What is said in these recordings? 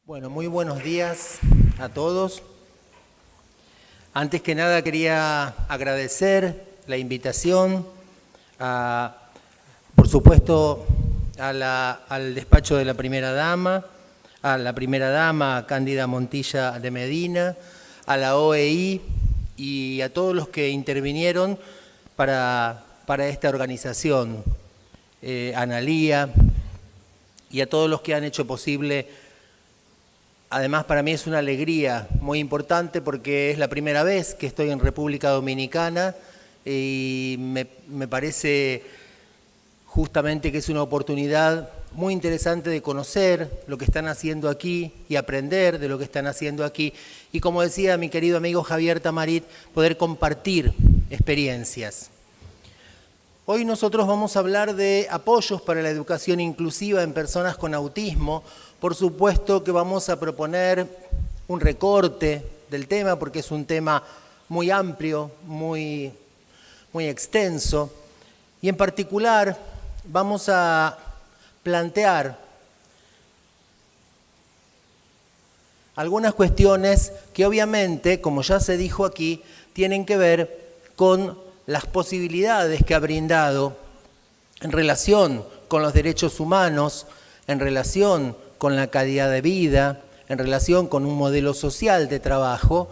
Bueno, muy buenos días a todos. Antes que nada quería agradecer la invitación, por supuesto, al despacho de la primera dama, a la primera dama Cándida Montilla de Medina, a la OEI y a todos los que intervinieron para esta organización, Analía, y a todos los que han hecho posible. Además, para mí es una alegría muy importante porque es la primera vez que estoy en República Dominicana y me parece justamente que es una oportunidad muy interesante de conocer lo que están haciendo aquí y aprender de lo que están haciendo aquí. Y como decía mi querido amigo Javier Tamarit, poder compartir experiencias. Hoy nosotros vamos a hablar de apoyos para la educación inclusiva en personas con autismo. Por supuesto que vamos a proponer un recorte del tema porque es un tema muy amplio, muy extenso. Y en particular vamos a plantear algunas cuestiones que obviamente, como ya se dijo aquí, tienen que ver con las posibilidades que ha brindado en relación con los derechos humanos, en relación con la calidad de vida, en relación con un modelo social de trabajo,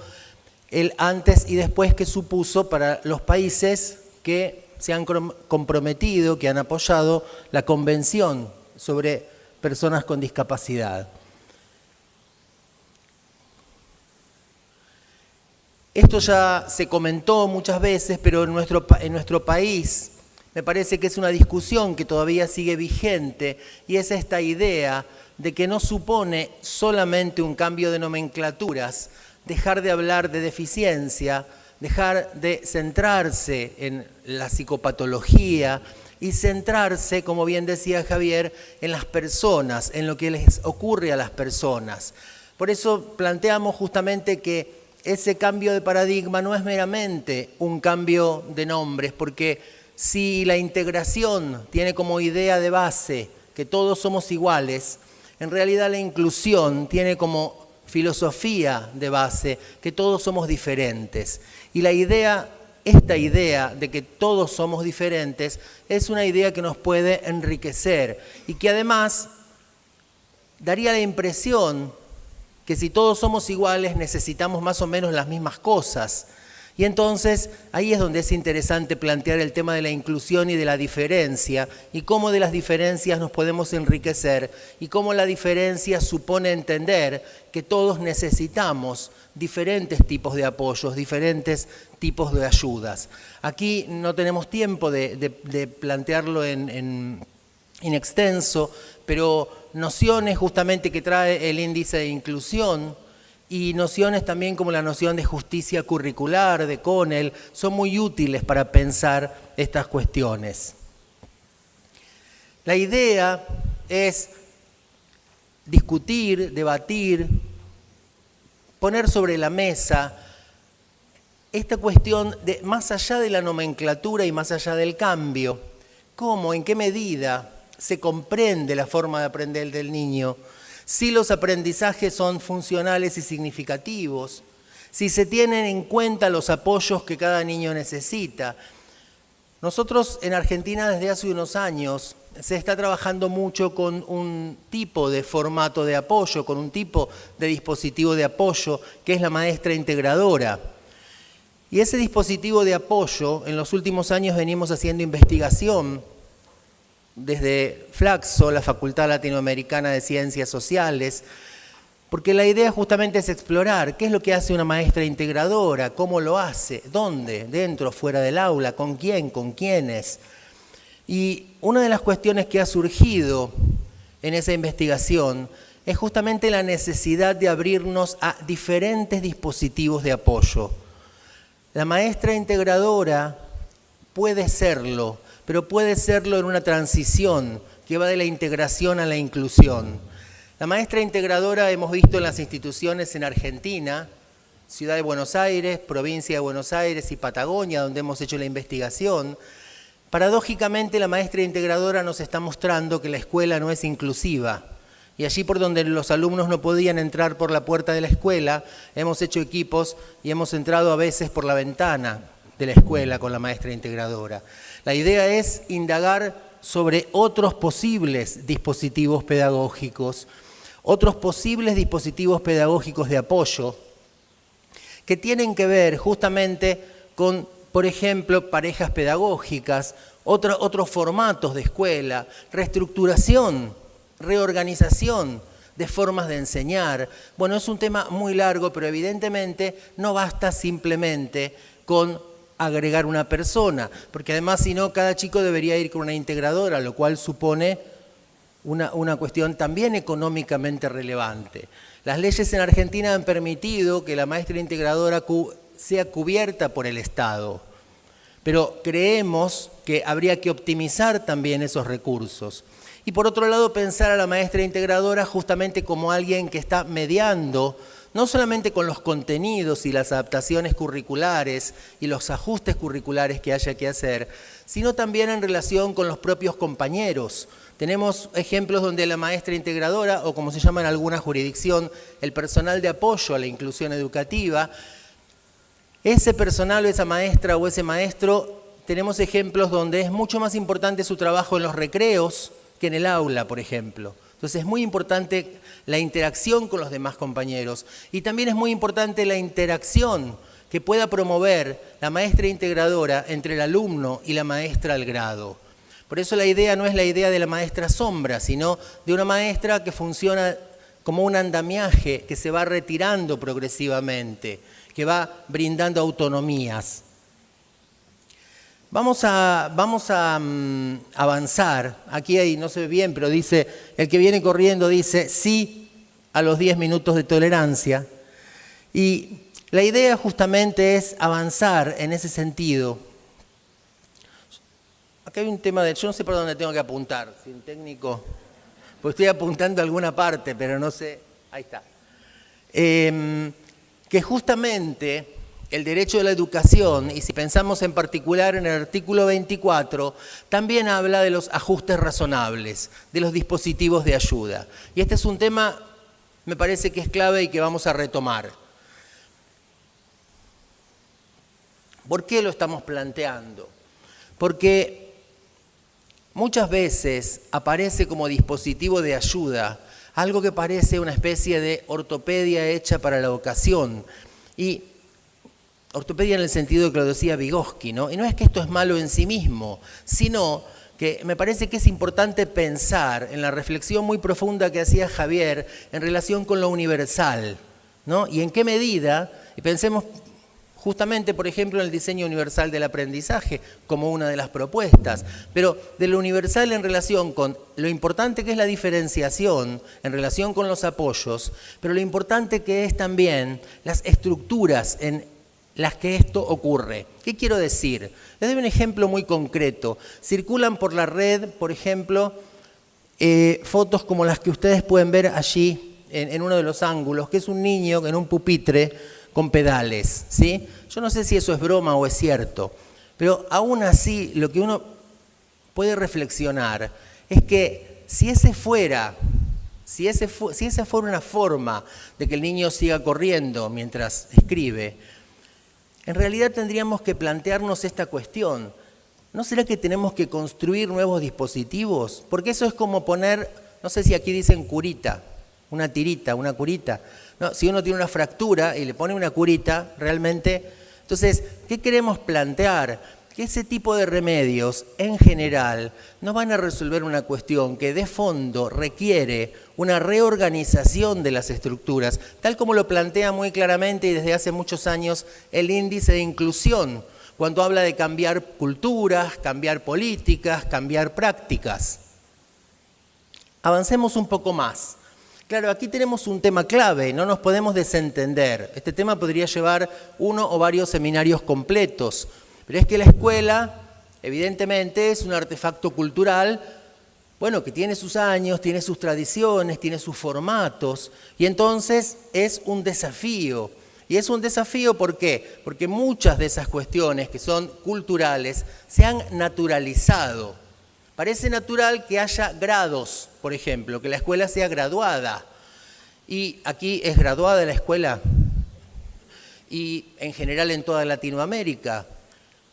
el antes y después que supuso para los países que se han comprometido, que han apoyado la Convención sobre Personas con Discapacidad. Esto ya se comentó muchas veces, pero en nuestro país me parece que es una discusión que todavía sigue vigente y es esta idea de que no supone solamente un cambio de nomenclaturas, dejar de hablar de deficiencia, dejar de centrarse en la psicopatología y centrarse, como bien decía Javier, en las personas, en lo que les ocurre a las personas. Por eso planteamos justamente que ese cambio de paradigma no es meramente un cambio de nombres, porque si la integración tiene como idea de base que todos somos iguales, en realidad la inclusión tiene como filosofía de base que todos somos diferentes. Y esta idea de que todos somos diferentes es una idea que nos puede enriquecer y que además daría la impresión que si todos somos iguales necesitamos más o menos las mismas cosas. Y entonces ahí es donde es interesante plantear el tema de la inclusión y de la diferencia y cómo de las diferencias nos podemos enriquecer y cómo la diferencia supone entender que todos necesitamos diferentes tipos de apoyos, diferentes tipos de ayudas. Aquí no tenemos tiempo de plantearlo en extenso, pero nociones justamente que trae el índice de inclusión y nociones también como la noción de justicia curricular, de Connell, son muy útiles para pensar estas cuestiones. La idea es discutir, debatir, poner sobre la mesa esta cuestión de más allá de la nomenclatura y más allá del cambio, cómo, en qué medida se comprende la forma de aprender del niño, si los aprendizajes son funcionales y significativos, si se tienen en cuenta los apoyos que cada niño necesita. Nosotros en Argentina desde hace unos años se está trabajando mucho con un tipo de formato de apoyo, con un tipo de dispositivo de apoyo que es la maestra integradora. Y ese dispositivo de apoyo, en los últimos años venimos haciendo investigación desde Flaxo, la Facultad Latinoamericana de Ciencias Sociales, porque la idea justamente es explorar qué es lo que hace una maestra integradora, cómo lo hace, dónde, dentro, fuera del aula, con quién, con quiénes. Y una de las cuestiones que ha surgido en esa investigación es justamente la necesidad de abrirnos a diferentes dispositivos de apoyo. La maestra integradora puede serlo, pero puede serlo en una transición que va de la integración a la inclusión. La maestra integradora hemos visto en las instituciones en Argentina, Ciudad de Buenos Aires, Provincia de Buenos Aires y Patagonia, donde hemos hecho la investigación. Paradójicamente, la maestra integradora nos está mostrando que la escuela no es inclusiva y allí por donde los alumnos no podían entrar por la puerta de la escuela, hemos hecho equipos y hemos entrado a veces por la ventana de la escuela con la maestra integradora. La idea es indagar sobre otros posibles dispositivos pedagógicos, otros posibles dispositivos pedagógicos de apoyo que tienen que ver justamente con, por ejemplo, parejas pedagógicas, otros formatos de escuela, reestructuración, reorganización de formas de enseñar. Bueno, es un tema muy largo, pero evidentemente no basta simplemente con agregar una persona, porque además si no, cada chico debería ir con una integradora, lo cual supone una cuestión también económicamente relevante. Las leyes en Argentina han permitido que la maestra integradora sea cubierta por el Estado, pero creemos que habría que optimizar también esos recursos. Y por otro lado, pensar a la maestra integradora justamente como alguien que está mediando, no solamente con los contenidos y las adaptaciones curriculares y los ajustes curriculares que haya que hacer, sino también en relación con los propios compañeros. Tenemos ejemplos donde la maestra integradora, o como se llama en alguna jurisdicción, el personal de apoyo a la inclusión educativa, ese personal o esa maestra o ese maestro, tenemos ejemplos donde es mucho más importante su trabajo en los recreos que en el aula, por ejemplo. Entonces es muy importante la interacción con los demás compañeros y también es muy importante la interacción que pueda promover la maestra integradora entre el alumno y la maestra al grado. Por eso la idea no es la idea de la maestra sombra, sino de una maestra que funciona como un andamiaje que se va retirando progresivamente, que va brindando autonomías. Vamos a avanzar. Aquí hay, no se ve bien, pero dice, el que viene corriendo dice sí a los 10 minutos de tolerancia. Y la idea justamente es avanzar en ese sentido. Acá hay un tema de, yo no sé por dónde tengo que apuntar, sin técnico, pues estoy apuntando a alguna parte, pero no sé, ahí está. Que justamente el derecho de la educación, y si pensamos en particular en el artículo 24, también habla de los ajustes razonables, de los dispositivos de ayuda. Y este es un tema, me parece que es clave y que vamos a retomar. ¿Por qué lo estamos planteando? Porque muchas veces aparece como dispositivo de ayuda algo que parece una especie de ortopedia hecha para la vocación. Y ortopedia en el sentido que lo decía Vygotsky, ¿no? Y no es que esto es malo en sí mismo, sino que me parece que es importante pensar en la reflexión muy profunda que hacía Javier en relación con lo universal, ¿no? Y en qué medida, y pensemos justamente, por ejemplo, en el diseño universal del aprendizaje como una de las propuestas, pero de lo universal en relación con lo importante que es la diferenciación, en relación con los apoyos, pero lo importante que es también las estructuras en las que esto ocurre. ¿Qué quiero decir? Les doy un ejemplo muy concreto. Circulan por la red, por ejemplo, fotos como las que ustedes pueden ver allí en uno de los ángulos, que es un niño en un pupitre con pedales, ¿sí? Yo no sé si eso es broma o es cierto, pero aún así lo que uno puede reflexionar es que si esa fuera una forma de que el niño siga corriendo mientras escribe, en realidad tendríamos que plantearnos esta cuestión. ¿No será que tenemos que construir nuevos dispositivos? Porque eso es como poner, no sé si aquí dicen curita, una tirita, una curita. No, si uno tiene una fractura y le pone una curita, realmente... Entonces, ¿qué queremos plantear? Que ese tipo de remedios, en general, no van a resolver una cuestión que de fondo requiere una reorganización de las estructuras, tal como lo plantea muy claramente y desde hace muchos años el índice de inclusión, cuando habla de cambiar culturas, cambiar políticas, cambiar prácticas. Avancemos un poco más. Claro, aquí tenemos un tema clave, no nos podemos desentender. Este tema podría llevar uno o varios seminarios completos, pero es que la escuela, evidentemente, es un artefacto cultural, bueno, que tiene sus años, tiene sus tradiciones, tiene sus formatos, y entonces es un desafío. Y es un desafío, ¿por qué? Porque muchas de esas cuestiones que son culturales se han naturalizado. Parece natural que haya grados, por ejemplo, que la escuela sea graduada. Y aquí es graduada la escuela, y en general en toda Latinoamérica.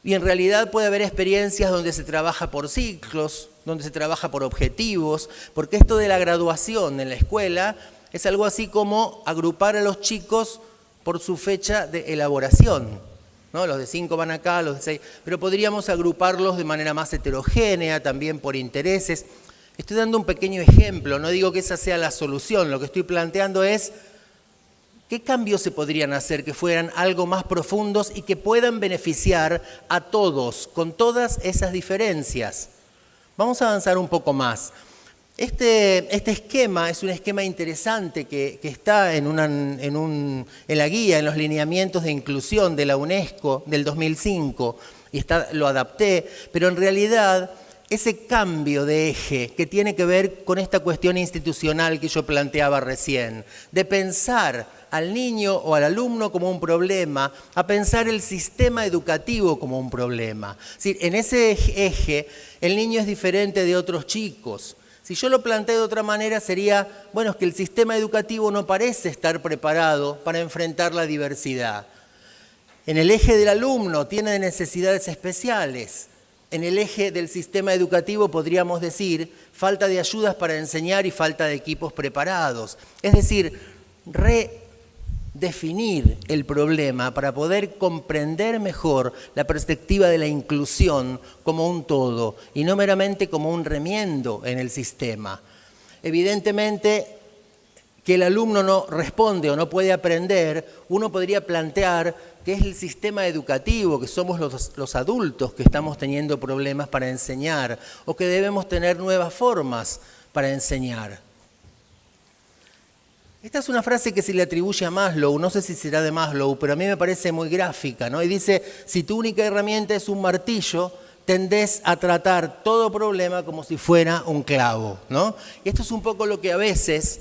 Y en realidad puede haber experiencias donde se trabaja por ciclos, donde se trabaja por objetivos, porque esto de la graduación en la escuela es algo así como agrupar a los chicos por su fecha de elaboración, ¿no? Los de 5 van acá, los de 6, pero podríamos agruparlos de manera más heterogénea, también por intereses. Estoy dando un pequeño ejemplo, no digo que esa sea la solución, lo que estoy planteando es qué cambios se podrían hacer que fueran algo más profundos y que puedan beneficiar a todos, con todas esas diferencias. Vamos a avanzar un poco más. Este esquema es un esquema interesante que está en la guía, en los lineamientos de inclusión de la UNESCO del 2005, y lo adapté, pero en realidad ese cambio de eje que tiene que ver con esta cuestión institucional que yo planteaba recién, de pensar al niño o al alumno como un problema, a pensar el sistema educativo como un problema. Es decir, en ese eje el niño es diferente de otros chicos. Si yo lo planteo de otra manera sería, bueno, es que el sistema educativo no parece estar preparado para enfrentar la diversidad. En el eje del alumno tiene necesidades especiales. En el eje del sistema educativo podríamos decir falta de ayudas para enseñar y falta de equipos preparados. Es decir, redefinir el problema para poder comprender mejor la perspectiva de la inclusión como un todo y no meramente como un remiendo en el sistema. Evidentemente, que el alumno no responde o no puede aprender, uno podría plantear que es el sistema educativo, que somos los adultos que estamos teniendo problemas para enseñar o que debemos tener nuevas formas para enseñar. Esta es una frase que se le atribuye a Maslow, no sé si será de Maslow, pero a mí me parece muy gráfica, ¿no? Y dice, si tu única herramienta es un martillo, tendés a tratar todo problema como si fuera un clavo, ¿no? Y esto es un poco lo que a veces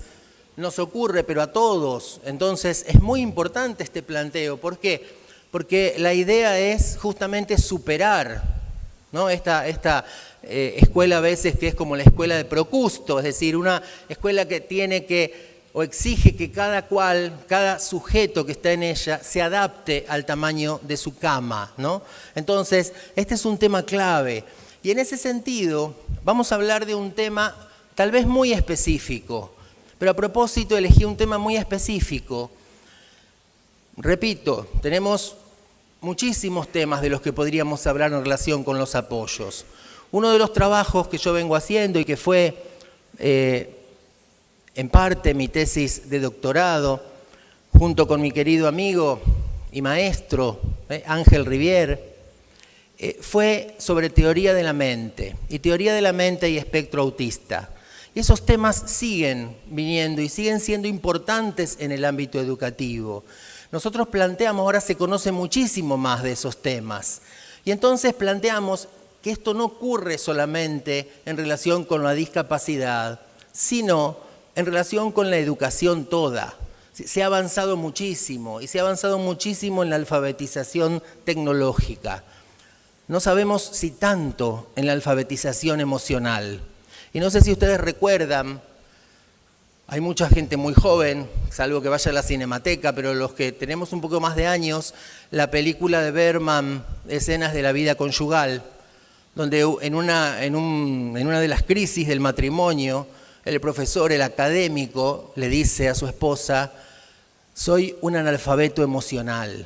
nos ocurre, pero a todos. Entonces es muy importante este planteo. ¿Por qué? Porque la idea es justamente superar, ¿no? Esta escuela a veces que es como la escuela de Procusto, es decir, una escuela que tiene que o exige que cada sujeto que está en ella se adapte al tamaño de su cama, ¿no? Entonces, este es un tema clave. Y en ese sentido, vamos a hablar de un tema tal vez muy específico. Pero a propósito, elegí un tema muy específico. Repito, tenemos muchísimos temas de los que podríamos hablar en relación con los apoyos. Uno de los trabajos que yo vengo haciendo y que fue en parte mi tesis de doctorado, junto con mi querido amigo y maestro Ángel Rivier, fue sobre teoría de la mente y espectro autista. Y esos temas siguen viniendo y siguen siendo importantes en el ámbito educativo. Nosotros planteamos, ahora se conoce muchísimo más de esos temas, y entonces planteamos que esto no ocurre solamente en relación con la discapacidad, sino en relación con la educación toda. Se ha avanzado muchísimo, y se ha avanzado muchísimo en la alfabetización tecnológica. No sabemos si tanto en la alfabetización emocional. Y no sé si ustedes recuerdan, hay mucha gente muy joven, salvo que vaya a la Cinemateca, pero los que tenemos un poco más de años, la película de Bergman, Escenas de la vida conyugal, donde en una de las crisis del matrimonio, el profesor, el académico, le dice a su esposa, soy un analfabeto emocional.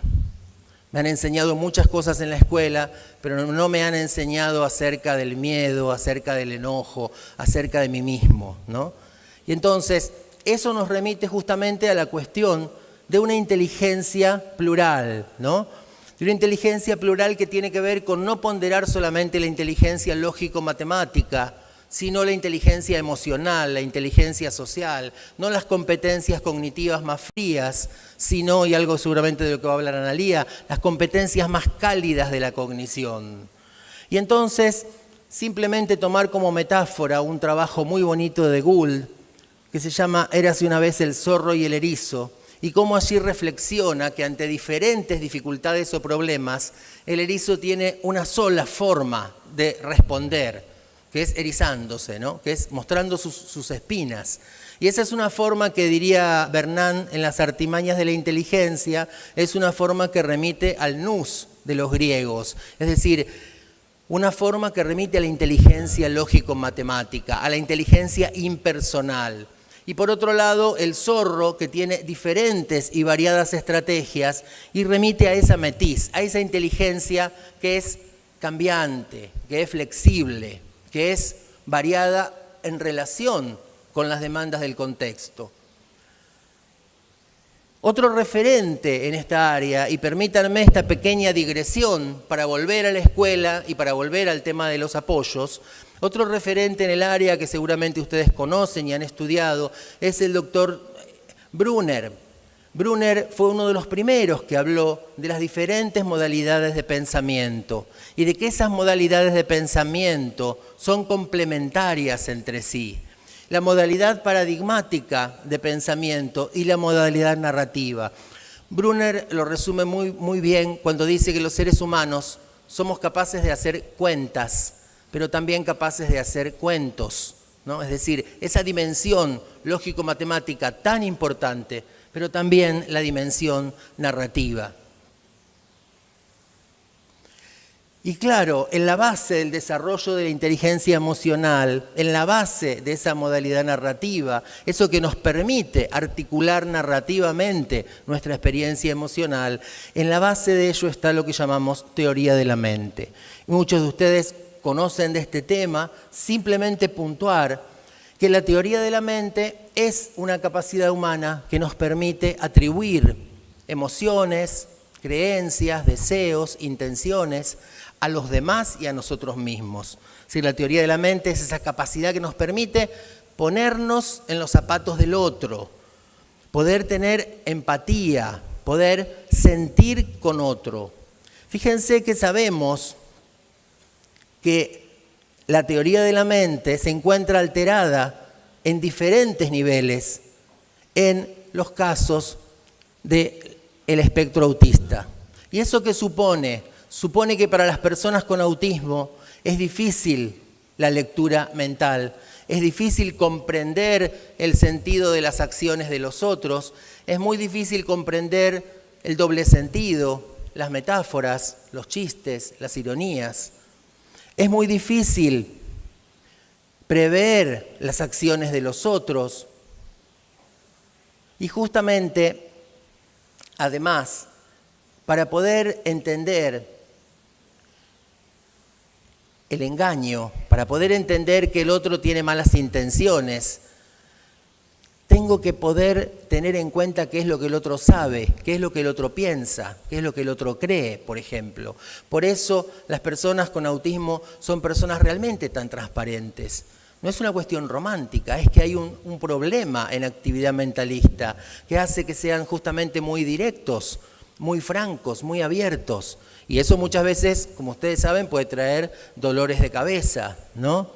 Me han enseñado muchas cosas en la escuela, pero no me han enseñado acerca del miedo, acerca del enojo, acerca de mí mismo, ¿no? Y entonces, eso nos remite justamente a la cuestión de una inteligencia plural, ¿no? De una inteligencia plural que tiene que ver con no ponderar solamente la inteligencia lógico-matemática, sino la inteligencia emocional, la inteligencia social, no las competencias cognitivas más frías, sino, y algo seguramente de lo que va a hablar Analía, las competencias más cálidas de la cognición. Y entonces, simplemente tomar como metáfora un trabajo muy bonito de Gould, que se llama Érase una vez el zorro y el erizo, y cómo allí reflexiona que ante diferentes dificultades o problemas, el erizo tiene una sola forma de responder, que es erizándose, ¿no? Que es mostrando sus espinas. Y esa es una forma que diría Bernan en las artimañas de la inteligencia, es una forma que remite al nous de los griegos, es decir, una forma que remite a la inteligencia lógico-matemática, a la inteligencia impersonal. Y por otro lado, el zorro, que tiene diferentes y variadas estrategias y remite a esa metiz, a esa inteligencia que es cambiante, que es flexible, que es variada en relación con las demandas del contexto. Otro referente en esta área, y permítanme esta pequeña digresión para volver a la escuela y para volver al tema de los apoyos, otro referente en el área que seguramente ustedes conocen y han estudiado es el doctor Brunner. Brunner fue uno de los primeros que habló de las diferentes modalidades de pensamiento y de que esas modalidades de pensamiento son complementarias entre sí. La modalidad paradigmática de pensamiento y la modalidad narrativa. Brunner lo resume muy bien cuando dice que los seres humanos somos capaces de hacer cuentas, pero también capaces de hacer cuentos, ¿no? Es decir, esa dimensión lógico-matemática tan importante, pero también la dimensión narrativa. Y claro, en la base del desarrollo de la inteligencia emocional, en la base de esa modalidad narrativa, eso que nos permite articular narrativamente nuestra experiencia emocional, en la base de ello está lo que llamamos teoría de la mente. Muchos de ustedes conocen de este tema, simplemente puntuar que la teoría de la mente es una capacidad humana que nos permite atribuir emociones, creencias, deseos, intenciones a los demás y a nosotros mismos. Si la teoría de la mente es esa capacidad que nos permite ponernos en los zapatos del otro, poder tener empatía, poder sentir con otro. Fíjense que sabemos que la teoría de la mente se encuentra alterada en diferentes niveles en los casos del espectro autista. ¿Y eso qué supone? Supone que para las personas con autismo es difícil la lectura mental, es difícil comprender el sentido de las acciones de los otros, es muy difícil comprender el doble sentido, las metáforas, los chistes, las ironías. Es muy difícil prever las acciones de los otros. Y justamente, además, para poder entender el engaño, para poder entender que el otro tiene malas intenciones, tengo que poder tener en cuenta qué es lo que el otro sabe, qué es lo que el otro piensa, qué es lo que el otro cree, por ejemplo. Por eso las personas con autismo son personas realmente tan transparentes. No es una cuestión romántica, es que hay un problema en actividad mentalista que hace que sean justamente muy directos, muy francos, muy abiertos. Y eso muchas veces, como ustedes saben, puede traer dolores de cabeza, ¿no?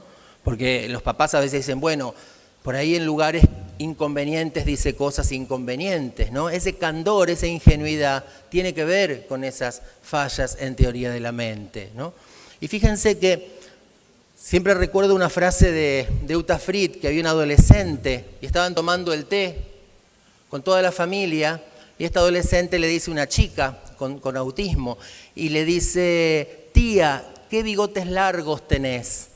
Porque los papás a veces dicen, bueno, por ahí en lugares inconvenientes dice cosas inconvenientes, ¿no? Ese candor, esa ingenuidad tiene que ver con esas fallas en teoría de la mente, ¿no? Y fíjense que siempre recuerdo una frase de Uta Frith, que había un adolescente y estaban tomando el té con toda la familia y esta adolescente le dice a una chica con autismo y le dice, tía, ¿qué bigotes largos tenés?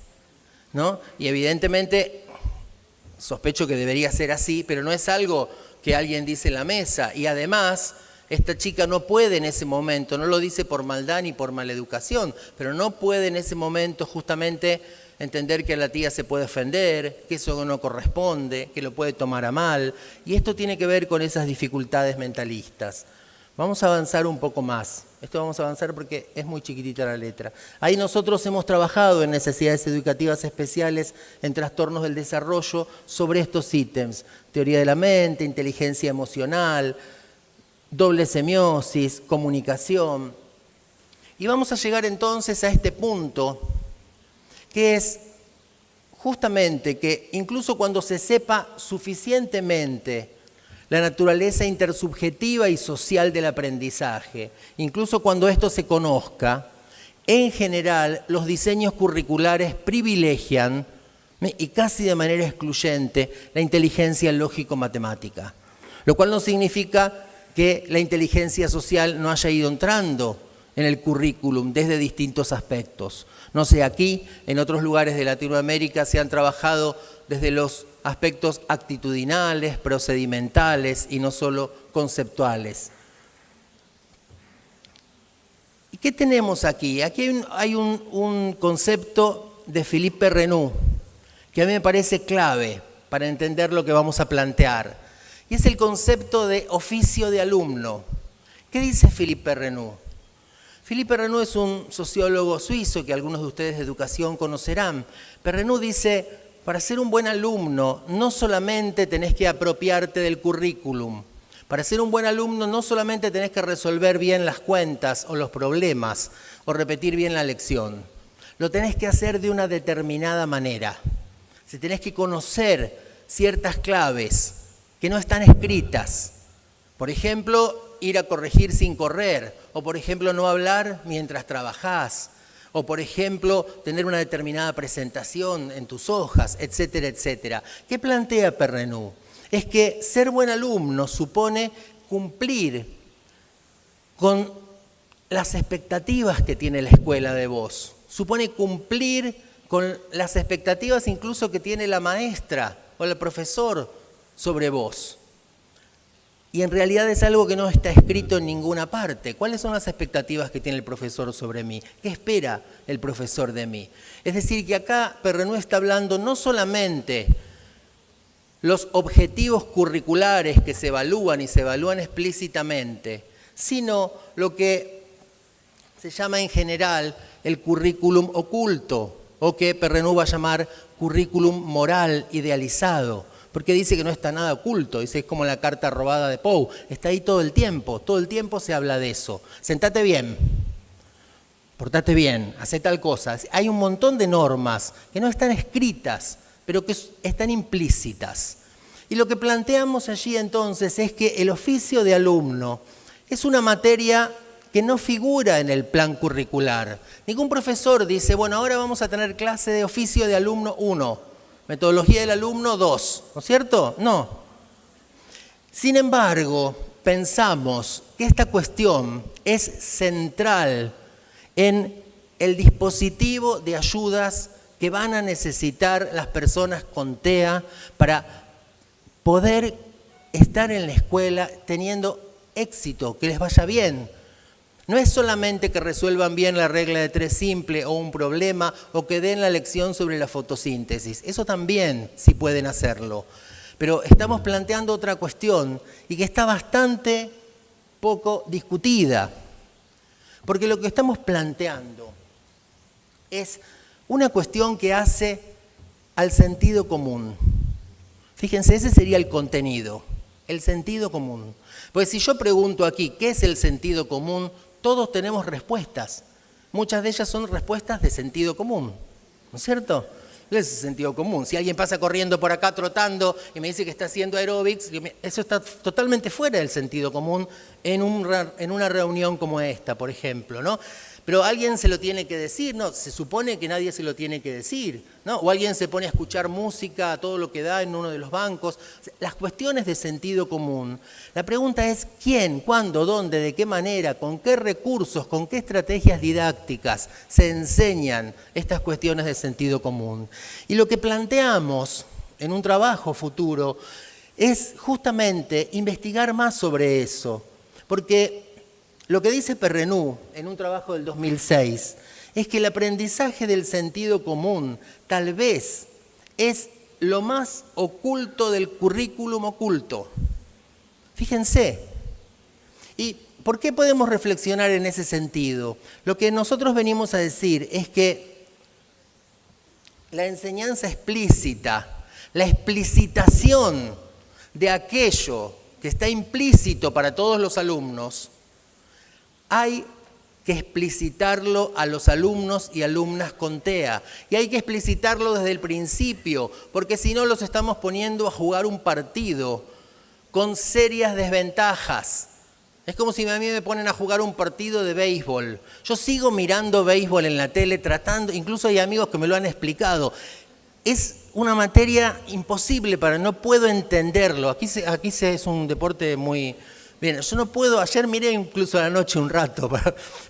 ¿No? Y evidentemente sospecho que debería ser así, pero no es algo que alguien dice en la mesa. Y además, esta chica no puede en ese momento, no lo dice por maldad ni por maleducación, pero no puede en ese momento justamente entender que a la tía se puede ofender, que eso no corresponde, que lo puede tomar a mal. Y esto tiene que ver con esas dificultades mentalistas. Vamos a avanzar un poco más. Esto vamos a avanzar porque es muy chiquitita la letra. Ahí nosotros hemos trabajado en necesidades educativas especiales, en trastornos del desarrollo, sobre estos ítems. Teoría de la mente, inteligencia emocional, doble semiosis, comunicación. Y vamos a llegar entonces a este punto, que es justamente que incluso cuando se sepa suficientemente la naturaleza intersubjetiva y social del aprendizaje, incluso cuando esto se conozca, en general, los diseños curriculares privilegian, y casi de manera excluyente, la inteligencia lógico-matemática. Lo cual no significa que la inteligencia social no haya ido entrando en el currículum desde distintos aspectos. No sé, aquí, en otros lugares de Latinoamérica, se han trabajado desde los aspectos actitudinales, procedimentales y no solo conceptuales. ¿Y qué tenemos aquí? Aquí hay un concepto de Philippe Perrenot que a mí me parece clave para entender lo que vamos a plantear. Y es el concepto de oficio de alumno. ¿Qué dice Philippe Perrenot? Philippe Perrenot es un sociólogo suizo que algunos de ustedes de educación conocerán. Perrenot dice, para ser un buen alumno no solamente tenés que apropiarte del currículum. Para ser un buen alumno no solamente tenés que resolver bien las cuentas o los problemas o repetir bien la lección. Lo tenés que hacer de una determinada manera. Si tenés que conocer ciertas claves que no están escritas. Por ejemplo, ir a corregir sin correr. O por ejemplo, no hablar mientras trabajás. O por ejemplo, tener una determinada presentación en tus hojas, etcétera, etcétera. ¿Qué plantea Perrenot? Es que ser buen alumno supone cumplir con las expectativas que tiene la escuela de vos. Supone cumplir con las expectativas incluso que tiene la maestra o el profesor sobre vos. Y en realidad es algo que no está escrito en ninguna parte. ¿Cuáles son las expectativas que tiene el profesor sobre mí? ¿Qué espera el profesor de mí? Es decir, que acá Perrenot está hablando no solamente los objetivos curriculares que se evalúan y se evalúan explícitamente, sino lo que se llama en general el currículum oculto, o que Perrenot va a llamar currículum moral idealizado, porque dice que no está nada oculto, dice que es como la carta robada de Poe, está ahí todo el tiempo se habla de eso. Sentate bien, portate bien, hacé tal cosa. Hay un montón de normas que no están escritas, pero que están implícitas. Y lo que planteamos allí entonces es que el oficio de alumno es una materia que no figura en el plan curricular. Ningún profesor dice, bueno, ahora vamos a tener clase de oficio de alumno 1, metodología del alumno 2, ¿no es cierto? No. Sin embargo, pensamos que esta cuestión es central en el dispositivo de ayudas que van a necesitar las personas con TEA para poder estar en la escuela teniendo éxito, que les vaya bien. No es solamente que resuelvan bien la regla de 3 simple o un problema o que den la lección sobre la fotosíntesis. Eso también sí pueden hacerlo. Pero estamos planteando otra cuestión y que está bastante poco discutida. Porque lo que estamos planteando es una cuestión que hace al sentido común. Fíjense, ese sería el contenido, el sentido común. Pues si yo pregunto aquí, ¿qué es el sentido común? Todos tenemos respuestas. Muchas de ellas son respuestas de sentido común, ¿no es cierto? ¿Qué es el sentido común? Si alguien pasa corriendo por acá trotando y me dice que está haciendo aeróbics, eso está totalmente fuera del sentido común en una reunión como esta, por ejemplo, ¿no? Pero alguien se lo tiene que decir, no, se supone que nadie se lo tiene que decir, ¿no? O alguien se pone a escuchar música a todo lo que da en uno de los bancos. Las cuestiones de sentido común. La pregunta es quién, cuándo, dónde, de qué manera, con qué recursos, con qué estrategias didácticas se enseñan estas cuestiones de sentido común. Y lo que planteamos en un trabajo futuro es justamente investigar más sobre eso, porque lo que dice Perrenot en un trabajo del 2006 es que el aprendizaje del sentido común tal vez es lo más oculto del currículum oculto. Fíjense. ¿Y por qué podemos reflexionar en ese sentido? Lo que nosotros venimos a decir es que la enseñanza explícita, la explicitación de aquello que está implícito para todos los alumnos, hay que explicitarlo a los alumnos y alumnas con TEA. Y hay que explicitarlo desde el principio, porque si no los estamos poniendo a jugar un partido con serias desventajas. Es como si a mí me ponen a jugar un partido de béisbol. Yo sigo mirando béisbol en la tele, tratando, incluso hay amigos que me lo han explicado. Es una materia imposible no puedo entenderlo. Aquí es un deporte muy... Bien, yo no puedo, ayer miré incluso a la noche un rato,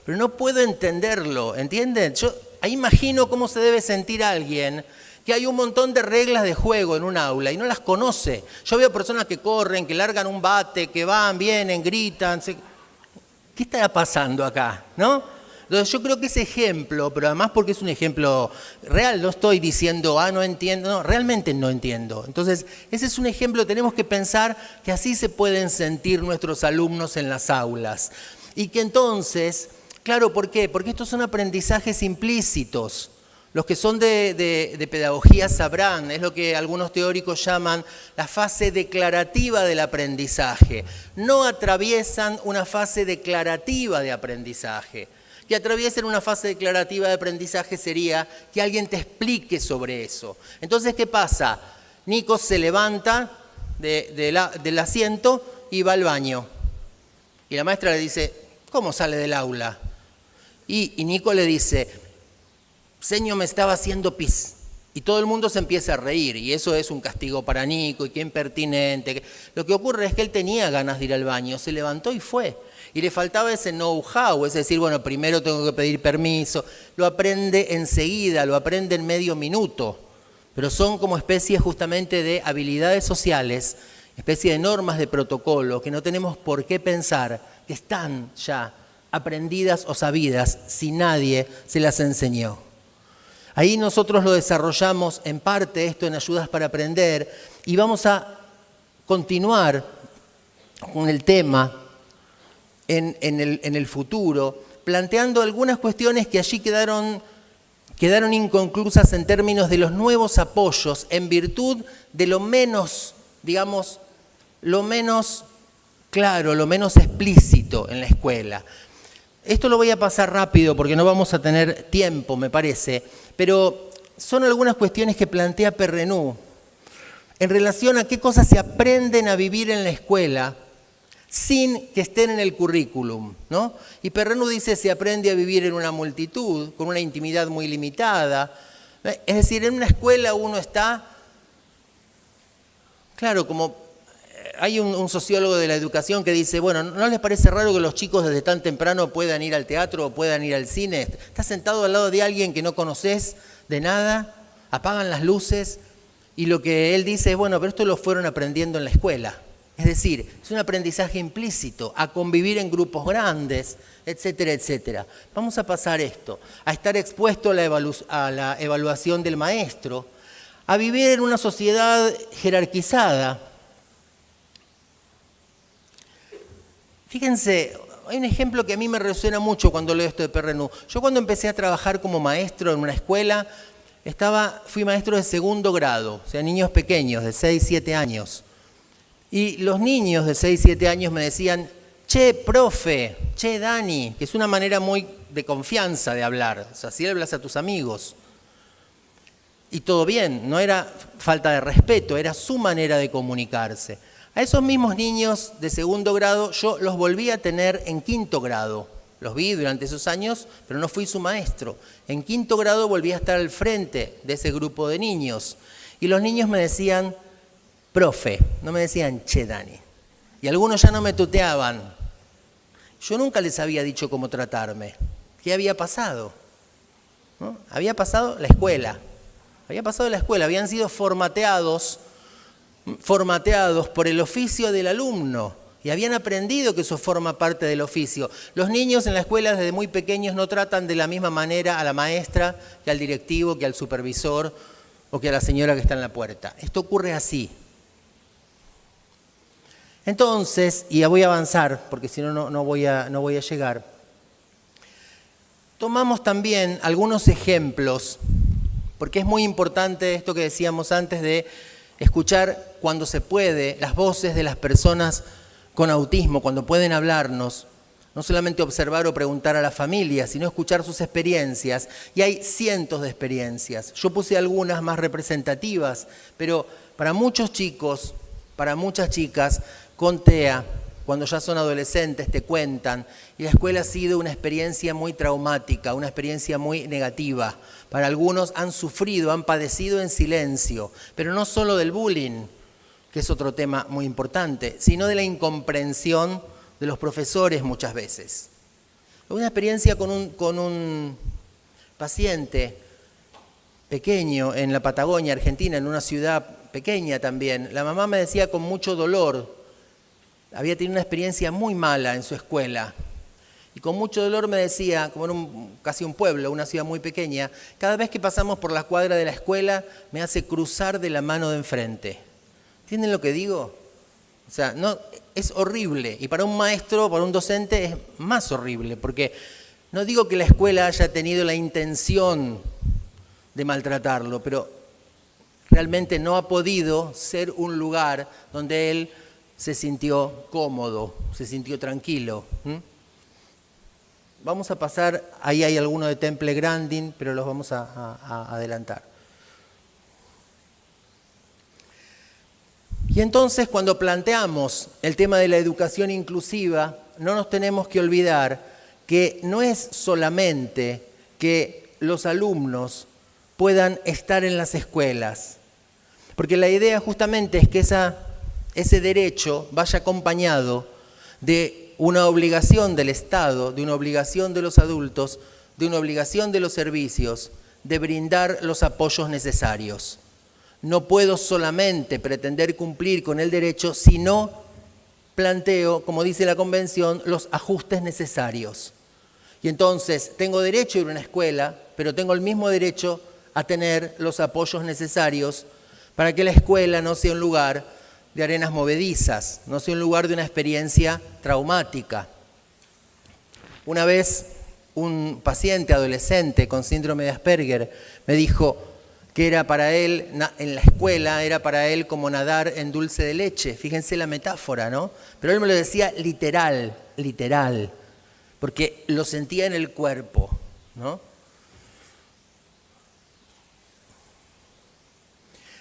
pero no puedo entenderlo, ¿entienden? Yo ahí imagino cómo se debe sentir alguien que hay un montón de reglas de juego en un aula y no las conoce. Yo veo personas que corren, que largan un bate, que van, vienen, gritan. ¿Qué está pasando acá? ¿No? Entonces yo creo que ese ejemplo, pero además porque es un ejemplo real, no estoy diciendo, no entiendo, no, realmente no entiendo. Entonces ese es un ejemplo, tenemos que pensar que así se pueden sentir nuestros alumnos en las aulas. Y que entonces, claro, ¿por qué? Porque estos son aprendizajes implícitos. Los que son de pedagogía sabrán, es lo que algunos teóricos llaman la fase declarativa del aprendizaje. No atraviesan una fase declarativa de aprendizaje. Que atraviesen una fase declarativa de aprendizaje sería que alguien te explique sobre eso. Entonces, ¿qué pasa? Nico se levanta del asiento y va al baño. Y la maestra le dice, ¿cómo sale del aula? Y Nico le dice, Señor, me estaba haciendo pis. Y todo el mundo se empieza a reír, y eso es un castigo para Nico, y qué impertinente. Lo que ocurre es que él tenía ganas de ir al baño, se levantó y fue. Y le faltaba ese know-how, es decir, bueno, primero tengo que pedir permiso. Lo aprende enseguida, lo aprende en medio minuto. Pero son como especies justamente de habilidades sociales, especie de normas de protocolo que no tenemos por qué pensar que están ya aprendidas o sabidas si nadie se las enseñó. Ahí nosotros lo desarrollamos en parte esto en Ayudas para Aprender y vamos a continuar con el tema en el futuro, planteando algunas cuestiones que allí quedaron inconclusas en términos de los nuevos apoyos en virtud de lo menos, digamos, lo menos claro, lo menos explícito en la escuela. Esto lo voy a pasar rápido porque no vamos a tener tiempo, me parece, pero son algunas cuestiones que plantea Perrenú en relación a qué cosas se aprenden a vivir en la escuela sin que estén en el currículum, ¿no? Y Perrenú dice se aprende a vivir en una multitud, con una intimidad muy limitada. Es decir, en una escuela uno está, claro, como hay un sociólogo de la educación que dice, bueno, ¿no les parece raro que los chicos desde tan temprano puedan ir al teatro o puedan ir al cine? Estás sentado al lado de alguien que no conoces de nada, apagan las luces y lo que él dice es, bueno, pero esto lo fueron aprendiendo en la escuela. Es decir, es un aprendizaje implícito, a convivir en grupos grandes, etcétera, etcétera. Vamos a pasar esto, a estar expuesto a la evaluación del maestro, a vivir en una sociedad jerarquizada. Fíjense, hay un ejemplo que a mí me resuena mucho cuando leo esto de Perrenú. Yo cuando empecé a trabajar como maestro en una escuela, fui maestro de segundo grado, o sea, niños pequeños, de 6, 7 años. Y los niños de 6, 7 años me decían, che, profe, che, Dani, que es una manera muy de confianza de hablar. O sea, así hablas a tus amigos. Y todo bien, no era falta de respeto, era su manera de comunicarse. A esos mismos niños de segundo grado yo los volví a tener en quinto grado. Los vi durante esos años, pero no fui su maestro. En quinto grado volví a estar al frente de ese grupo de niños. Y los niños me decían, profe, no me decían, che, Dani. Y algunos ya no me tuteaban. Yo nunca les había dicho cómo tratarme. ¿Qué había pasado? ¿No? Había pasado la escuela. Habían sido formateados por el oficio del alumno y habían aprendido que eso forma parte del oficio. Los niños en la escuela desde muy pequeños no tratan de la misma manera a la maestra que al directivo, que al supervisor o que a la señora que está en la puerta. Esto ocurre así. Entonces, y ya voy a avanzar porque si no, no voy a llegar. Tomamos también algunos ejemplos, porque es muy importante esto que decíamos antes de escuchar cuando se puede las voces de las personas con autismo, cuando pueden hablarnos, no solamente observar o preguntar a la familia, sino escuchar sus experiencias. Y hay cientos de experiencias. Yo puse algunas más representativas, pero para muchos chicos, para muchas chicas con TEA, cuando ya son adolescentes, te cuentan. Y la escuela ha sido una experiencia muy traumática, una experiencia muy negativa. Para algunos han sufrido, han padecido en silencio, pero no solo del bullying, que es otro tema muy importante, sino de la incomprensión de los profesores muchas veces. Una experiencia con un paciente pequeño en la Patagonia, Argentina, en una ciudad pequeña también. La mamá me decía con mucho dolor, había tenido una experiencia muy mala en su escuela. Y con mucho dolor me decía, como en casi un pueblo, una ciudad muy pequeña, cada vez que pasamos por la cuadra de la escuela me hace cruzar de la mano de enfrente. ¿Entienden lo que digo? O sea, no, es horrible. Y para un maestro, para un docente, es más horrible. Porque no digo que la escuela haya tenido la intención de maltratarlo, pero realmente no ha podido ser un lugar donde él se sintió cómodo, se sintió tranquilo. Vamos a pasar, ahí hay alguno de Temple Grandin, pero los vamos a adelantar. Y entonces cuando planteamos el tema de la educación inclusiva, no nos tenemos que olvidar que no es solamente que los alumnos puedan estar en las escuelas, porque la idea justamente es que ese derecho vaya acompañado de una obligación del Estado, de una obligación de los adultos, de una obligación de los servicios, de brindar los apoyos necesarios. No puedo solamente pretender cumplir con el derecho si no planteo, como dice la Convención, los ajustes necesarios. Y entonces tengo derecho a ir a una escuela, pero tengo el mismo derecho a tener los apoyos necesarios para que la escuela no sea un lugar de arenas movedizas, no sea un lugar de una experiencia traumática. Una vez un paciente adolescente con síndrome de Asperger me dijo que era para él, en la escuela, era para él como nadar en dulce de leche. Fíjense la metáfora, ¿no? Pero él me lo decía literal, porque lo sentía en el cuerpo, ¿no?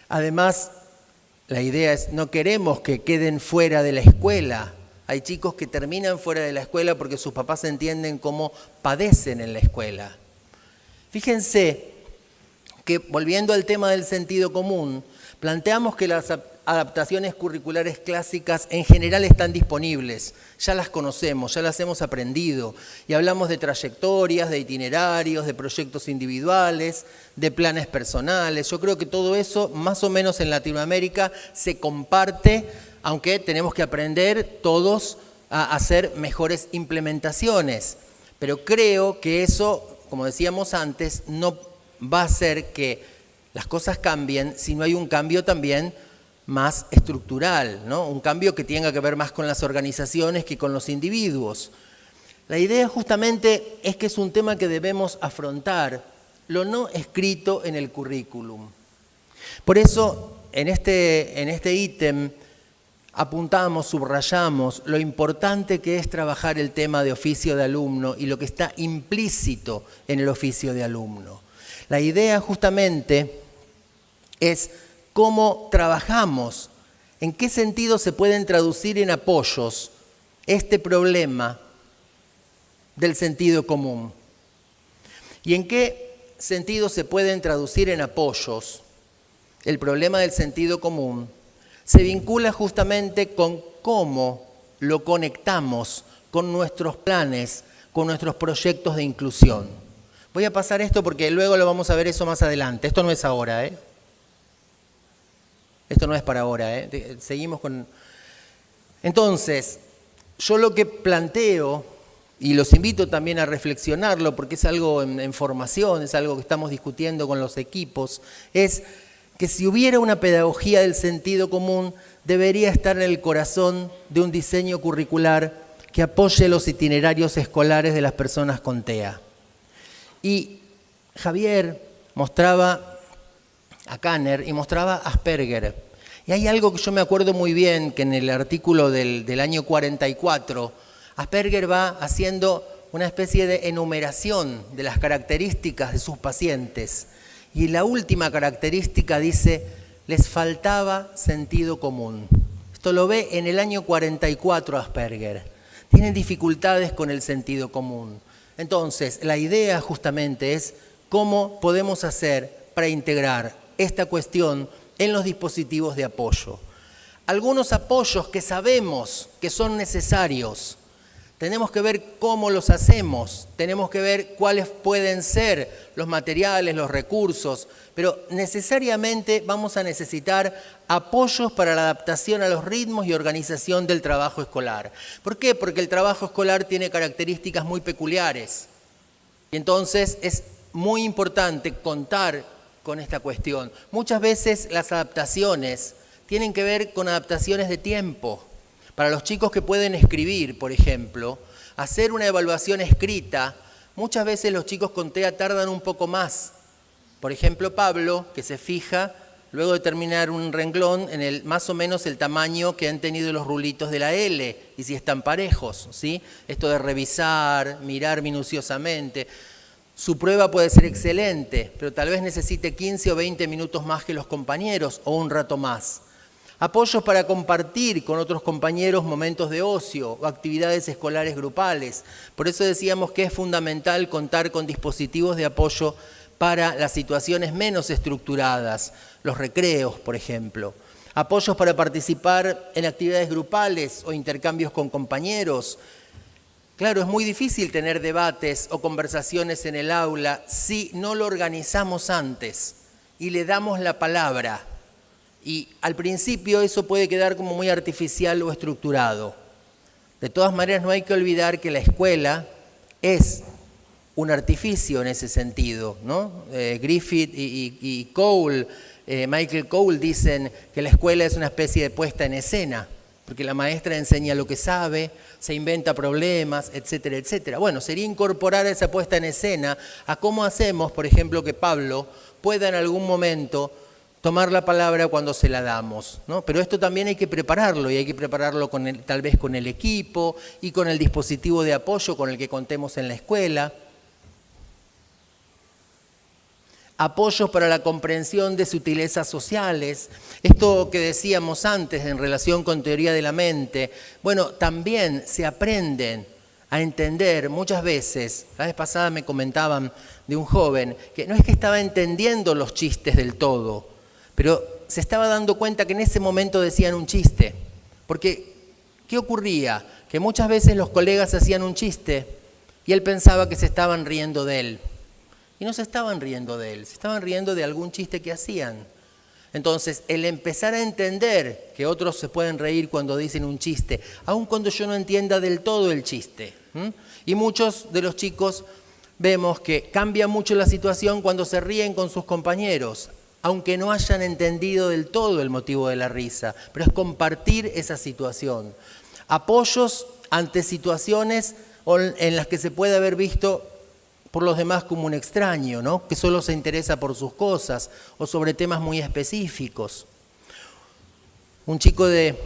Además, la idea es, no queremos que queden fuera de la escuela. Hay chicos que terminan fuera de la escuela porque sus papás entienden cómo padecen en la escuela. Fíjense que, volviendo al tema del sentido común, planteamos que las adaptaciones curriculares clásicas en general están disponibles, ya las conocemos, ya las hemos aprendido, y hablamos de trayectorias, de itinerarios, de proyectos individuales, de planes personales. Yo creo que todo eso, más o menos en Latinoamérica, se comparte, aunque tenemos que aprender todos a hacer mejores implementaciones. Pero creo que eso, como decíamos antes, no va a hacer que las cosas cambien si no hay un cambio también más estructural, ¿no? Un cambio que tenga que ver más con las organizaciones que con los individuos. La idea justamente es que es un tema que debemos afrontar, lo no escrito en el currículum. Por eso, en este ítem apuntamos, subrayamos lo importante que es trabajar el tema de oficio de alumno y lo que está implícito en el oficio de alumno. La idea justamente es cómo trabajamos, en qué sentido se pueden traducir en apoyos este problema del sentido común y en qué sentido se pueden traducir en apoyos el problema del sentido común. Se vincula justamente con cómo lo conectamos con nuestros planes, con nuestros proyectos de inclusión. Voy a pasar esto porque luego lo vamos a ver eso más adelante. Esto no es ahora, ¿eh? Esto no es para ahora, ¿eh? Seguimos con... Entonces, yo lo que planteo, y los invito también a reflexionarlo, porque es algo en formación, es algo que estamos discutiendo con los equipos, es que si hubiera una pedagogía del sentido común, debería estar en el corazón de un diseño curricular que apoye los itinerarios escolares de las personas con TEA. Y Javier mostraba a Kanner y mostraba a Asperger. Y hay algo que yo me acuerdo muy bien, que en el artículo del año 44, Asperger va haciendo una especie de enumeración de las características de sus pacientes. Y la última característica dice, les faltaba sentido común. Esto lo ve en el año 44 Asperger. Tienen dificultades con el sentido común. Entonces, la idea justamente es cómo podemos hacer para integrar esta cuestión en los dispositivos de apoyo. Algunos apoyos que sabemos que son necesarios, tenemos que ver cómo los hacemos, tenemos que ver cuáles pueden ser los materiales, los recursos, pero necesariamente vamos a necesitar apoyos para la adaptación a los ritmos y organización del trabajo escolar. ¿Por qué? Porque el trabajo escolar tiene características muy peculiares. Y entonces es muy importante contar con esta cuestión. Muchas veces las adaptaciones tienen que ver con adaptaciones de tiempo. Para los chicos que pueden escribir, por ejemplo, hacer una evaluación escrita, muchas veces los chicos con TEA tardan un poco más. Por ejemplo, Pablo, que se fija, luego de terminar un renglón, en más o menos el tamaño que han tenido los rulitos de la L, y si están parejos, ¿sí? Esto de revisar, mirar minuciosamente. Su prueba puede ser excelente, pero tal vez necesite 15 o 20 minutos más que los compañeros, o un rato más. Apoyos para compartir con otros compañeros momentos de ocio o actividades escolares grupales. Por eso decíamos que es fundamental contar con dispositivos de apoyo para las situaciones menos estructuradas, los recreos, por ejemplo. Apoyos para participar en actividades grupales o intercambios con compañeros. Claro, es muy difícil tener debates o conversaciones en el aula si no lo organizamos antes y le damos la palabra. Y al principio eso puede quedar como muy artificial o estructurado. De todas maneras, no hay que olvidar que la escuela es un artificio en ese sentido, ¿no? Griffith y Cole, Michael Cole dicen que la escuela es una especie de puesta en escena, porque la maestra enseña lo que sabe, se inventa problemas, etcétera, etcétera. Bueno, sería incorporar esa puesta en escena a cómo hacemos, por ejemplo, que Pablo pueda en algún momento tomar la palabra cuando se la damos, ¿no? Pero esto también hay que prepararlo, y hay que prepararlo tal vez con el equipo y con el dispositivo de apoyo con el que contemos en la escuela. Apoyos para la comprensión de sutilezas sociales. Esto que decíamos antes en relación con teoría de la mente, bueno, también se aprenden a entender muchas veces. La vez pasada me comentaban de un joven que no es que estaba entendiendo los chistes del todo, pero se estaba dando cuenta que en ese momento decían un chiste. Porque, ¿qué ocurría? Que muchas veces los colegas hacían un chiste y él pensaba que se estaban riendo de él. Y no se estaban riendo de él, se estaban riendo de algún chiste que hacían. Entonces, el empezar a entender que otros se pueden reír cuando dicen un chiste, aun cuando yo no entienda del todo el chiste. Y muchos de los chicos vemos que cambia mucho la situación cuando se ríen con sus compañeros, aunque no hayan entendido del todo el motivo de la risa, pero es compartir esa situación. Apoyos ante situaciones en las que se puede haber visto por los demás como un extraño, ¿no? Que solo se interesa por sus cosas o sobre temas muy específicos. Un chico de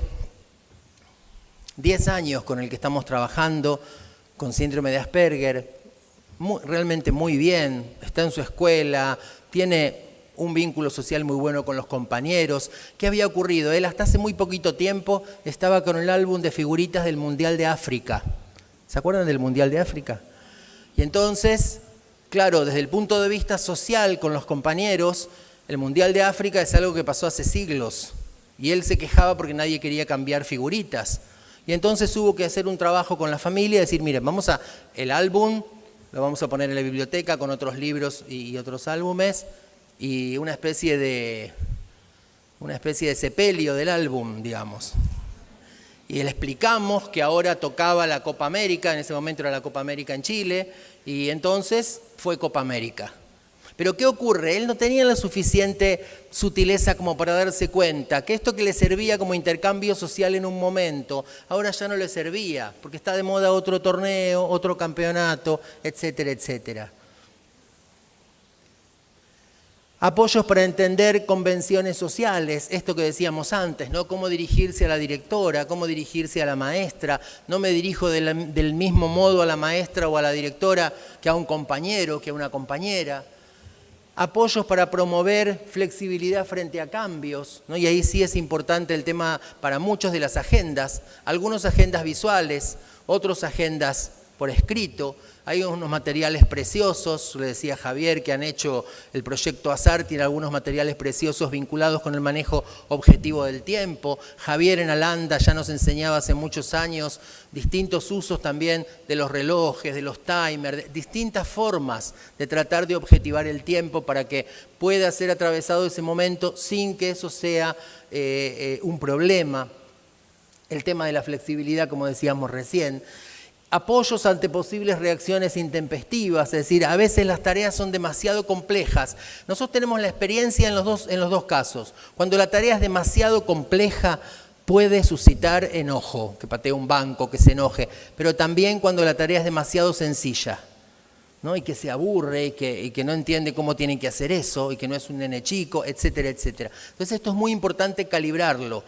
10 años con el que estamos trabajando, con síndrome de Asperger, realmente muy bien, está en su escuela, tiene un vínculo social muy bueno con los compañeros. ¿Qué había ocurrido? Él hasta hace muy poquito tiempo estaba con el álbum de figuritas del Mundial de África. ¿Se acuerdan del Mundial de África? Y entonces, claro, desde el punto de vista social con los compañeros, el Mundial de África es algo que pasó hace siglos. Y él se quejaba porque nadie quería cambiar figuritas. Y entonces hubo que hacer un trabajo con la familia, decir, miren, el álbum lo vamos a poner en la biblioteca con otros libros y otros álbumes, y una especie de sepelio del álbum, digamos. Y le explicamos que ahora tocaba la Copa América, en ese momento era la Copa América en Chile, y entonces fue Copa América. Pero ¿qué ocurre? Él no tenía la suficiente sutileza como para darse cuenta que esto que le servía como intercambio social en un momento, ahora ya no le servía, porque está de moda otro torneo, otro campeonato, etcétera, etcétera. Apoyos para entender convenciones sociales, esto que decíamos antes, ¿no? Cómo dirigirse a la directora, cómo dirigirse a la maestra. No me dirijo del mismo modo a la maestra o a la directora que a un compañero, que a una compañera. apoyos para promover flexibilidad frente a cambios, ¿no? Y ahí sí es importante el tema para muchos de las agendas, algunos agendas visuales, otros agendas por escrito. Hay unos materiales preciosos, le decía Javier, que han hecho el proyecto ASAR, tiene algunos materiales preciosos vinculados con el manejo objetivo del tiempo. Javier en Alanda ya nos enseñaba hace muchos años distintos usos también de los relojes, de los timers, distintas formas de tratar de objetivar el tiempo para que pueda ser atravesado ese momento sin que eso sea un problema. El tema de la flexibilidad, como decíamos recién. Apoyos ante posibles reacciones intempestivas, es decir, a veces las tareas son demasiado complejas. Nosotros tenemos la experiencia en los dos casos. Cuando la tarea es demasiado compleja, puede suscitar enojo, que patee un banco, que se enoje, pero también cuando la tarea es demasiado sencilla, ¿no? Y que se aburre, y que no entiende cómo tiene que hacer eso, y que no es un nene chico, etcétera, etcétera. Entonces esto es muy importante calibrarlo.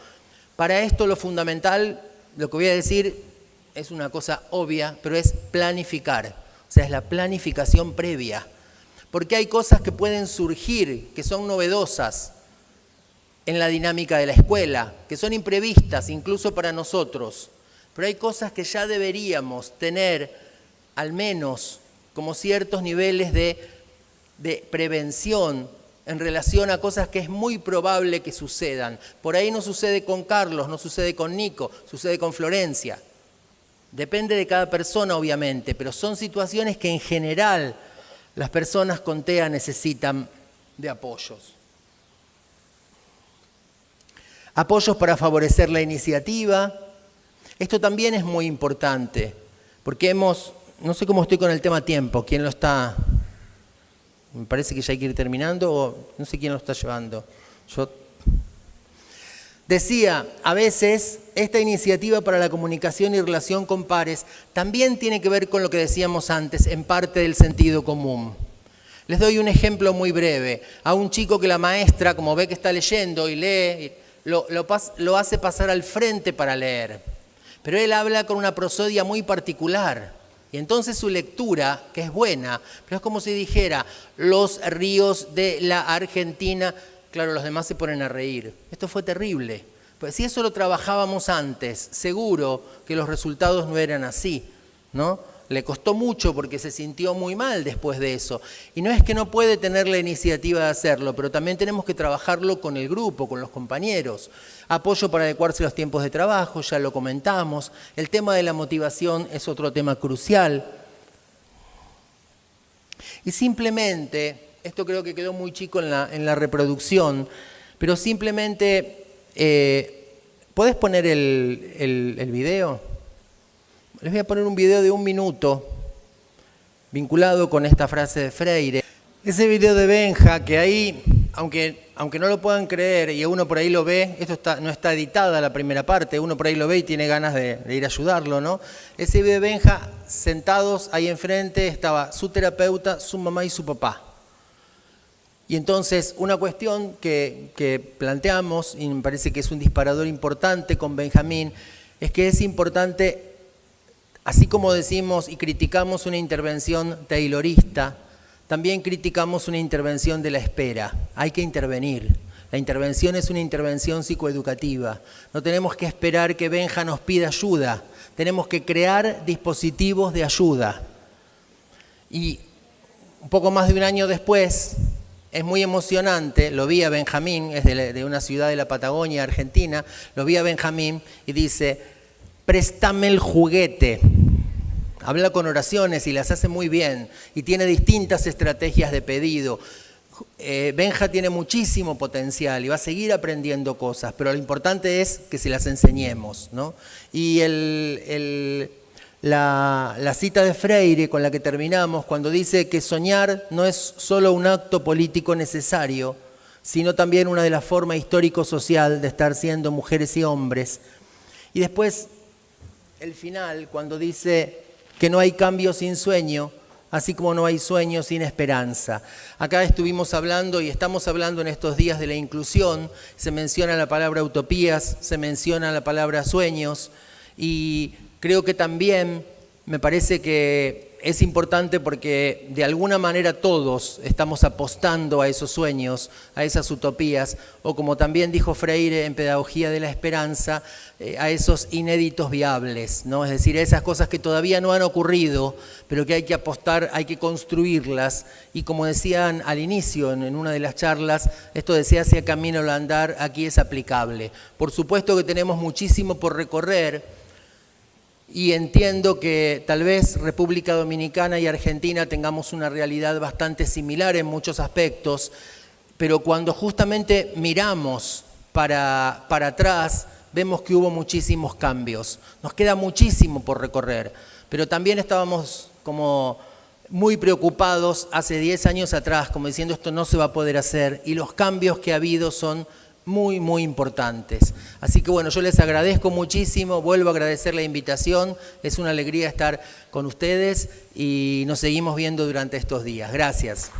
Para esto lo fundamental, lo que voy a decir, es una cosa obvia, pero es planificar. O sea, es la planificación previa. Porque hay cosas que pueden surgir, que son novedosas en la dinámica de la escuela, que son imprevistas incluso para nosotros. Pero hay cosas que ya deberíamos tener, al menos, como ciertos niveles de prevención en relación a cosas que es muy probable que sucedan. Por ahí no sucede con Carlos, no sucede con Nico, sucede con Florencia. Depende de cada persona, obviamente, pero son situaciones que en general las personas con TEA necesitan de apoyos. Apoyos para favorecer la iniciativa. Esto también es muy importante, porque no sé cómo estoy con el tema tiempo, ¿quién lo está? Me parece que ya hay que ir terminando, o no sé quién lo está llevando. Yo decía, a veces esta iniciativa para la comunicación y relación con pares también tiene que ver con lo que decíamos antes, en parte del sentido común. Les doy un ejemplo muy breve. A un chico que la maestra, como ve que está leyendo y lee, lo hace pasar al frente para leer. Pero él habla con una prosodia muy particular. Y entonces su lectura, que es buena, pero es como si dijera, los ríos de la Argentina. Claro, los demás se ponen a reír. Esto fue terrible. Pues si eso lo trabajábamos antes, seguro que los resultados no eran así, ¿no? Le costó mucho porque se sintió muy mal después de eso. Y no es que no puede tener la iniciativa de hacerlo, pero también tenemos que trabajarlo con el grupo, con los compañeros. Apoyo para adecuarse a los tiempos de trabajo, ya lo comentamos. El tema de la motivación es otro tema crucial. Y simplemente, esto creo que quedó muy chico en la reproducción, pero simplemente, ¿podés poner el video? Les voy a poner un video de 1 minuto vinculado con esta frase de Freire. Ese video de Benja, que ahí, aunque no lo puedan creer y uno por ahí lo ve, no está editada la primera parte, uno por ahí lo ve y tiene ganas de ir a ayudarlo, ¿no? Ese video de Benja, sentados ahí enfrente, estaba su terapeuta, su mamá y su papá. Y entonces una cuestión que planteamos, y me parece que es un disparador importante con Benjamín, es que es importante, así como decimos y criticamos una intervención taylorista, también criticamos una intervención de la espera. Hay que intervenir. La intervención es una intervención psicoeducativa. No tenemos que esperar que Benja nos pida ayuda. Tenemos que crear dispositivos de ayuda. Y un poco más de 1 año después, es muy emocionante, lo vi a Benjamín, es de una ciudad de la Patagonia, Argentina, lo vi a Benjamín y dice, préstame el juguete. Habla con oraciones y las hace muy bien y tiene distintas estrategias de pedido. Benja tiene muchísimo potencial y va a seguir aprendiendo cosas, pero lo importante es que se las enseñemos, ¿no? Y la cita de Freire con la que terminamos, cuando dice que soñar no es solo un acto político necesario, sino también una de las formas histórico-social de estar siendo mujeres y hombres. Y después, el final, cuando dice que no hay cambio sin sueño, así como no hay sueño sin esperanza. Acá estuvimos hablando y estamos hablando en estos días de la inclusión, se menciona la palabra utopías, se menciona la palabra sueños, y creo que también me parece que es importante porque de alguna manera todos estamos apostando a esos sueños, a esas utopías, o como también dijo Freire en Pedagogía de la Esperanza, a esos inéditos viables, ¿no? Es decir, a esas cosas que todavía no han ocurrido, pero que hay que apostar, hay que construirlas. Y como decían al inicio, en una de las charlas, esto de se hace camino al andar, aquí es aplicable. Por supuesto que tenemos muchísimo por recorrer, y entiendo que tal vez República Dominicana y Argentina tengamos una realidad bastante similar en muchos aspectos, pero cuando justamente miramos para atrás, vemos que hubo muchísimos cambios. Nos queda muchísimo por recorrer, pero también estábamos como muy preocupados hace 10 años atrás, como diciendo esto no se va a poder hacer, y los cambios que ha habido son muy, muy importantes. Así que bueno, yo les agradezco muchísimo, vuelvo a agradecer la invitación, es una alegría estar con ustedes y nos seguimos viendo durante estos días. Gracias.